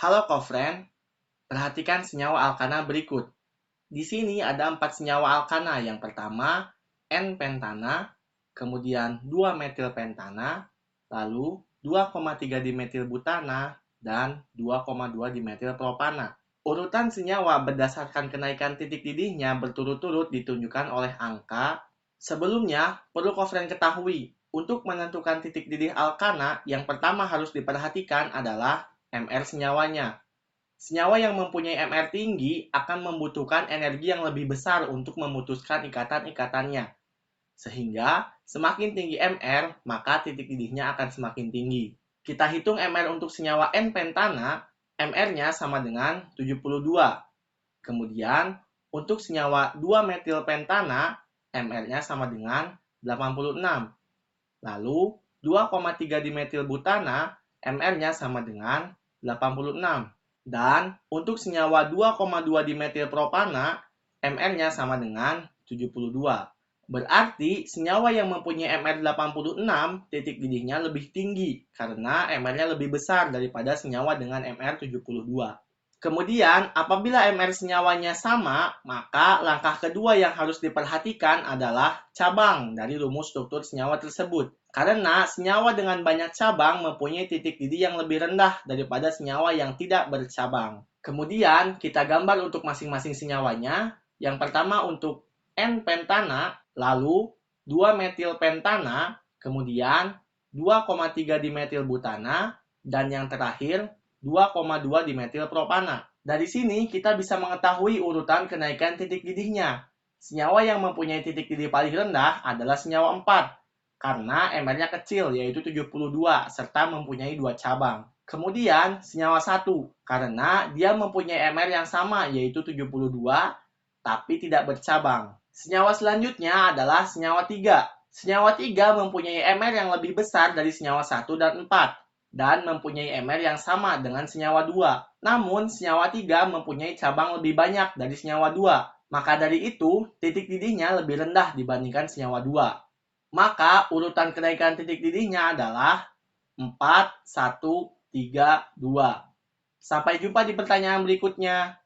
Halo kofriend, perhatikan senyawa alkana berikut. Di sini ada 4 senyawa alkana. Yang pertama, N-pentana, kemudian 2-metilpentana, lalu 2,3 dimetilbutana, dan 2,2 dimetilpropana. Urutan senyawa berdasarkan kenaikan titik didihnya berturut-turut ditunjukkan oleh angka. Sebelumnya, perlu kofriend ketahui, untuk menentukan titik didih alkana, yang pertama harus diperhatikan adalah MR senyawanya. Senyawa yang mempunyai MR tinggi akan membutuhkan energi yang lebih besar untuk memutuskan ikatan-ikatannya. Sehingga semakin tinggi MR, maka titik didihnya akan semakin tinggi. Kita hitung MR untuk senyawa N-pentana, MR-nya sama dengan 72. Kemudian untuk senyawa 2-metilpentana, MR-nya sama dengan 86. Lalu 2,3 dimetilbutana, MR-nya sama dengan 86. Dan untuk senyawa 2,2 dimetilpropana, MR-nya sama dengan 72. Berarti senyawa yang mempunyai MR 86 titik didihnya lebih tinggi karena MR-nya lebih besar daripada senyawa dengan MR 72. Kemudian, apabila MR senyawanya sama, maka langkah kedua yang harus diperhatikan adalah cabang dari rumus struktur senyawa tersebut. Karena senyawa dengan banyak cabang mempunyai titik didih yang lebih rendah daripada senyawa yang tidak bercabang. Kemudian, kita gambar untuk masing-masing senyawanya. Yang pertama untuk N-pentana, lalu 2-metilpentana, kemudian 2,3 dimetilbutana, dan yang terakhir 2,2 dimetilpropana. Dari sini kita bisa mengetahui urutan kenaikan titik didihnya. Senyawa yang mempunyai titik didih paling rendah adalah senyawa 4 karena MR-nya kecil yaitu 72 serta mempunyai 2 cabang. Kemudian senyawa 1 karena dia mempunyai MR yang sama yaitu 72 tapi tidak bercabang. Senyawa selanjutnya adalah senyawa 3. Senyawa 3 mempunyai MR yang lebih besar dari senyawa 1 dan 4 dan mempunyai MR yang sama dengan senyawa 2. Namun, senyawa 3 mempunyai cabang lebih banyak dari senyawa 2. Maka dari itu, titik didihnya lebih rendah dibandingkan senyawa 2. Maka, urutan kenaikan titik didihnya adalah 4, 1, 3, 2. Sampai jumpa di pertanyaan berikutnya.